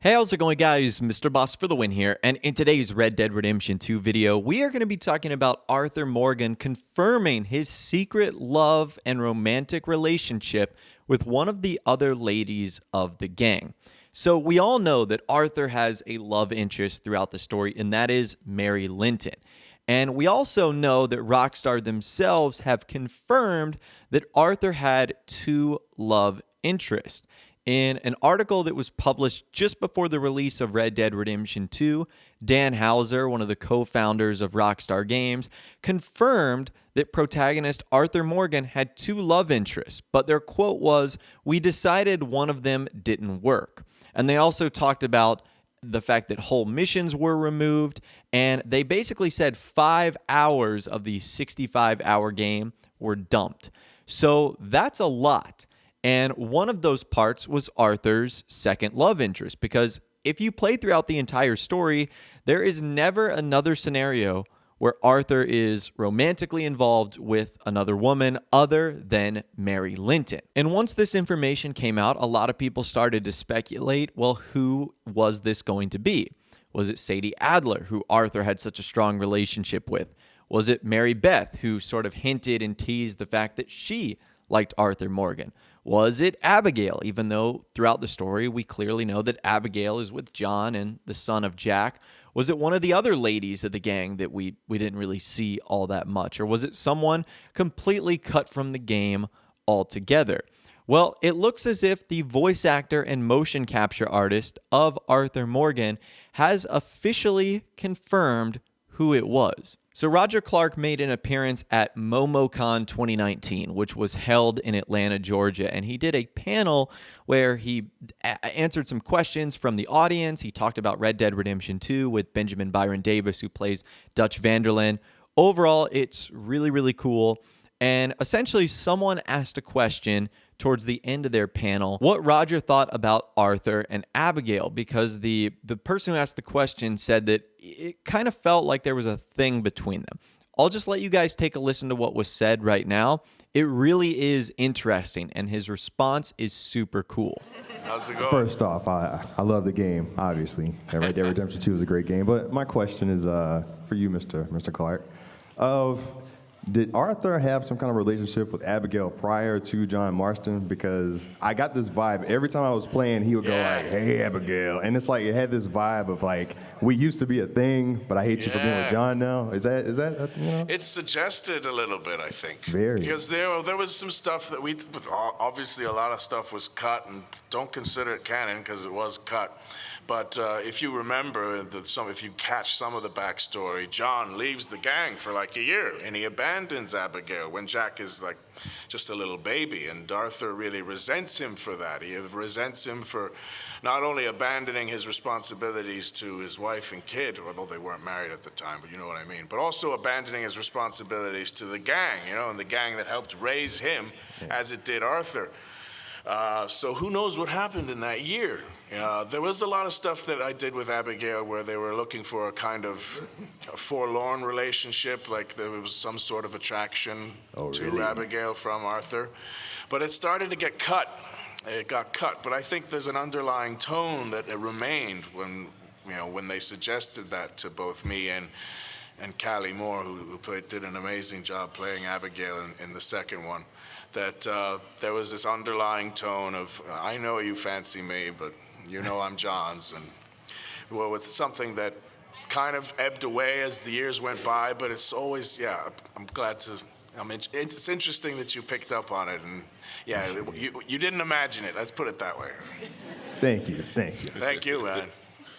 Hey, how's it going, guys? Mr. Boss for the win here, and in today's Red Dead Redemption 2 video, we are going to be talking about Arthur Morgan confirming his secret love and romantic relationship with one of the other ladies of the gang. So we all know that Arthur has a love interest throughout the story, and that is Mary Linton. And we also know that Rockstar themselves have confirmed that Arthur had two love interests. In an article that was published just before the release of Red Dead Redemption 2, Dan Houser, one of the co-founders of Rockstar Games, confirmed that protagonist Arthur Morgan had two love interests, but their quote was, "We decided one of them didn't work." And they also talked about the fact that whole missions were removed, and they basically said 5 hours of the 65-hour game were dumped. So that's a lot. And one of those parts was Arthur's second love interest, because if you play throughout the entire story, there is never another scenario where Arthur is romantically involved with another woman other than Mary Linton. And once this information came out, a lot of people started to speculate, well, who was this going to be? Was it Sadie Adler, who Arthur had such a strong relationship with? Was it Mary Beth, who sort of hinted and teased the fact that she liked Arthur Morgan? Was it Abigail, even though throughout the story we clearly know that Abigail is with John and the son of Jack? Was it one of the other ladies of the gang that we didn't really see all that much? Or was it someone completely cut from the game altogether? Well, it looks as if the voice actor and motion capture artist of Arthur Morgan has officially confirmed who it was. So Roger Clark made an appearance at Momocon 2019, which was held in Atlanta, Georgia, and he did a panel where he answered some questions from the audience. He talked about Red Dead Redemption 2 with Benjamin Byron Davis, who plays Dutch Vanderlyn. Overall, it's really, really cool. And essentially, someone asked a question towards the end of their panel, what Roger thought about Arthur and Abigail, because the person who asked the question said that it kind of felt like there was a thing between them. I'll just let you guys take a listen to what was said right now. It really is interesting, and his response is super cool. How's it going? First off, I love the game, obviously. Red Dead Redemption 2 is a great game, but my question is for you, Mr. Clark. Did Arthur have some kind of relationship with Abigail prior to John Marston? Because I got this vibe. Every time I was playing, he would go like, "Hey, Abigail." And it's like, it had this vibe of like, we used to be a thing, but I hate you for being with John now. Is that you know? It's suggested a little bit, I think. Very. Because there was some stuff that obviously a lot of stuff was cut, and don't consider it canon because it was cut. But if you remember, if you catch some of the backstory, John leaves the gang for like a year, and he abandons Abigail when Jack is like just a little baby, and Arthur really resents him for that. He resents him for not only abandoning his responsibilities to his wife and kid, although they weren't married at the time, but you know what I mean, but also abandoning his responsibilities to the gang, and the gang that helped raise him as it did Arthur. So who knows what happened in that year? There was a lot of stuff that I did with Abigail where they were looking for a kind of a forlorn relationship, like there was some sort of attraction to Abigail from Arthur. But it started to get cut. It got cut, but I think there's an underlying tone that it remained when they suggested that to both me and Callie Moore, who did an amazing job playing Abigail in the second one, that there was this underlying tone of, I know you fancy me, but you know I'm John's, and well, with something that kind of ebbed away as the years went by, but it's always, it's interesting that you picked up on it, and you didn't imagine it, let's put it that way. Thank you. Thank you, man.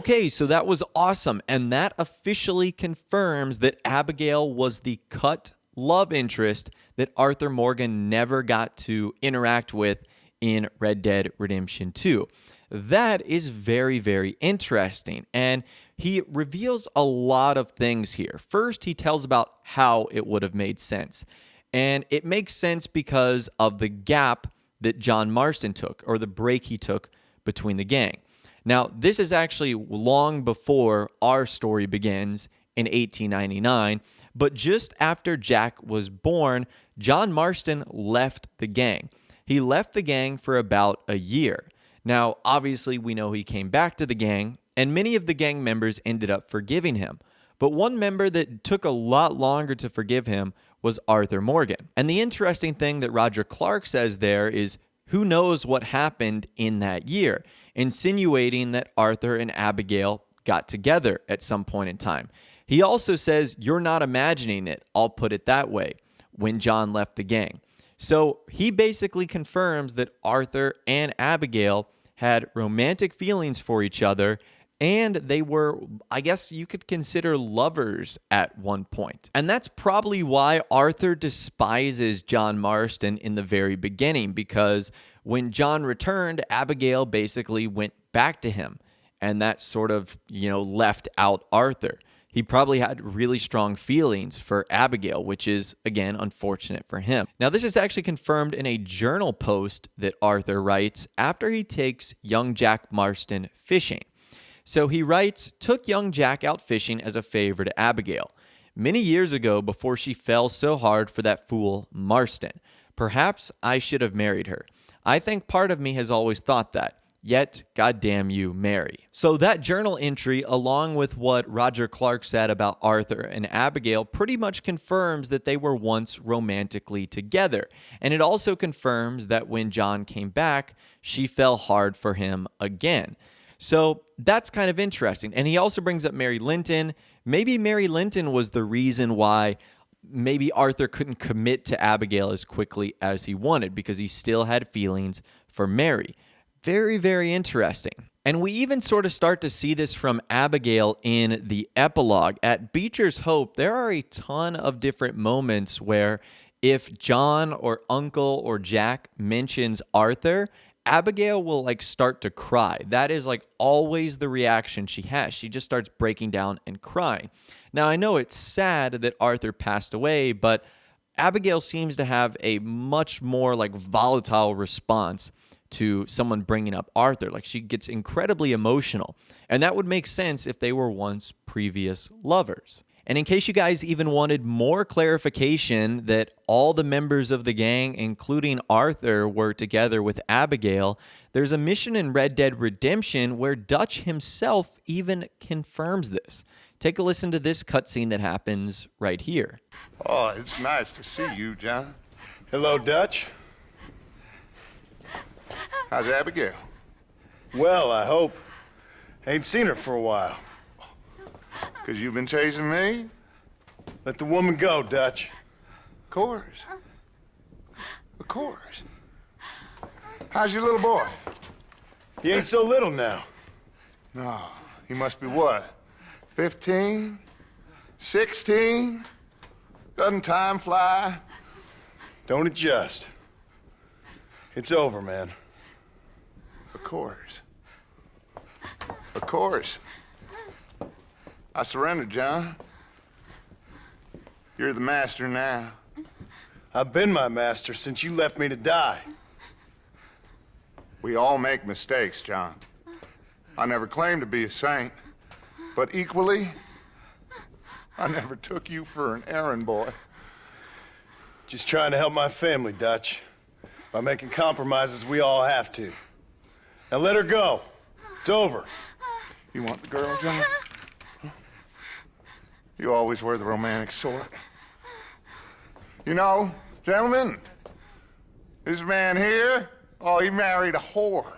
Okay, so that was awesome, and that officially confirms that Abigail was the cut love interest that Arthur Morgan never got to interact with in Red Dead Redemption 2. That is very, very interesting, and he reveals a lot of things here. First, he tells about how it would have made sense, and it makes sense because of the gap that John Marston took, or the break he took between the gang. Now, this is actually long before our story begins in 1899, but just after Jack was born, John Marston left the gang. He left the gang for about a year. Now, obviously, we know he came back to the gang, and many of the gang members ended up forgiving him. But one member that took a lot longer to forgive him was Arthur Morgan. And the interesting thing that Roger Clark says there is, who knows what happened in that year, insinuating that Arthur and Abigail got together at some point in time. He also says, you're not imagining it, I'll put it that way, when John left the gang. So he basically confirms that Arthur and Abigail had romantic feelings for each other, and they were, I guess you could consider, lovers at one point. And that's probably why Arthur despises John Marston in the very beginning, because when John returned, Abigail basically went back to him, and that sort of, left out Arthur. He probably had really strong feelings for Abigail, which is, again, unfortunate for him. Now, this is actually confirmed in a journal post that Arthur writes after he takes young Jack Marston fishing. So he writes, took young Jack out fishing as a favor to Abigail. Many years ago, before she fell so hard for that fool Marston. Perhaps I should have married her. I think part of me has always thought that. Yet, goddamn you, Mary. So that journal entry, along with what Roger Clark said about Arthur and Abigail, pretty much confirms that they were once romantically together. And it also confirms that when John came back, she fell hard for him again. So that's kind of interesting. And he also brings up Mary Linton. Maybe Mary Linton was the reason why maybe Arthur couldn't commit to Abigail as quickly as he wanted, because he still had feelings for Mary. Very, very interesting. And we even sort of start to see this from Abigail in the epilogue. At Beecher's Hope, there are a ton of different moments where if John or Uncle or Jack mentions Arthur, Abigail will start to cry. That is always the reaction she has. She just starts breaking down and crying. Now, I know it's sad that Arthur passed away, but Abigail seems to have a much more volatile response to someone bringing up Arthur. She gets incredibly emotional. And that would make sense if they were once previous lovers. And in case you guys even wanted more clarification that all the members of the gang, including Arthur, were together with Abigail, there's a mission in Red Dead Redemption where Dutch himself even confirms this. Take a listen to this cutscene that happens right here. Oh, it's nice to see you, John. Hello, Dutch. How's Abigail? Well, I hope. Ain't seen her for a while. 'Cause you've been chasing me? Let the woman go, Dutch. Of course. Of course. How's your little boy? He ain't so little now. No, he must be what? 15? 16? Doesn't time fly? Don't adjust. It's over, man. Of course. Of course. I surrendered, John. You're the master now. I've been my master since you left me to die. We all make mistakes, John. I never claimed to be a saint, but equally, I never took you for an errand boy. Just trying to help my family, Dutch. By making compromises we all have to. Now let her go. It's over. You want the girl, John? You always were the romantic sort. You know, gentlemen, this man here, oh, he married a whore.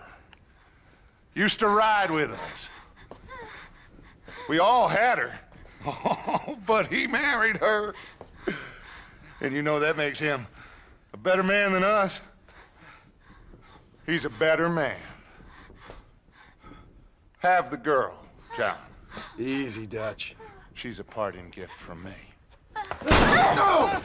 Used to ride with us. We all had her. Oh, but he married her. And you know that makes him a better man than us. He's a better man. Have the girl, John. Easy, Dutch. She's a parting gift from me. No!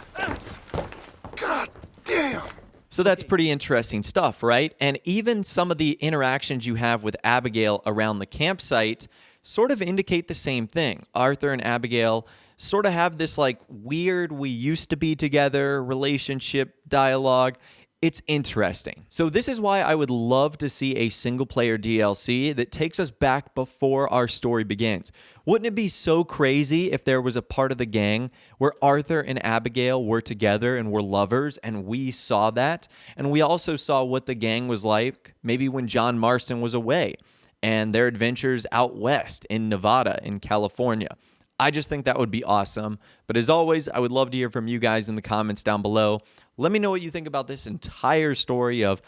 God damn! So that's pretty interesting stuff, right? And even some of the interactions you have with Abigail around the campsite sort of indicate the same thing. Arthur and Abigail sort of have this weird we used to be together relationship dialogue. It's interesting. So this is why I would love to see a single player DLC that takes us back before our story begins. Wouldn't it be so crazy if there was a part of the gang where Arthur and Abigail were together and were lovers, and we saw that, and we also saw what the gang was like maybe when John Marston was away and their adventures out west in Nevada, in California. I just think that would be awesome. But as always, I would love to hear from you guys in the comments down below. Let me know what you think about this entire story of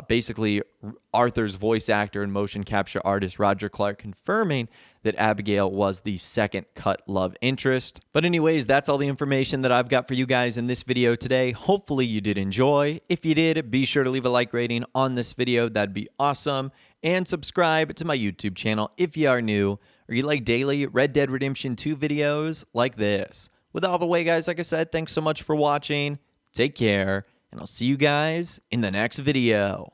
basically Arthur's voice actor and motion capture artist Roger Clark confirming that Abigail was the second cut love interest. But anyways, that's all the information that I've got for you guys in this video today. Hopefully you did enjoy. If you did, be sure to leave a like rating on this video. That'd be awesome. And subscribe to my YouTube channel if you are new or you like daily Red Dead Redemption 2 videos like this. With all the way, guys, like I said, thanks so much for watching. Take care, and I'll see you guys in the next video.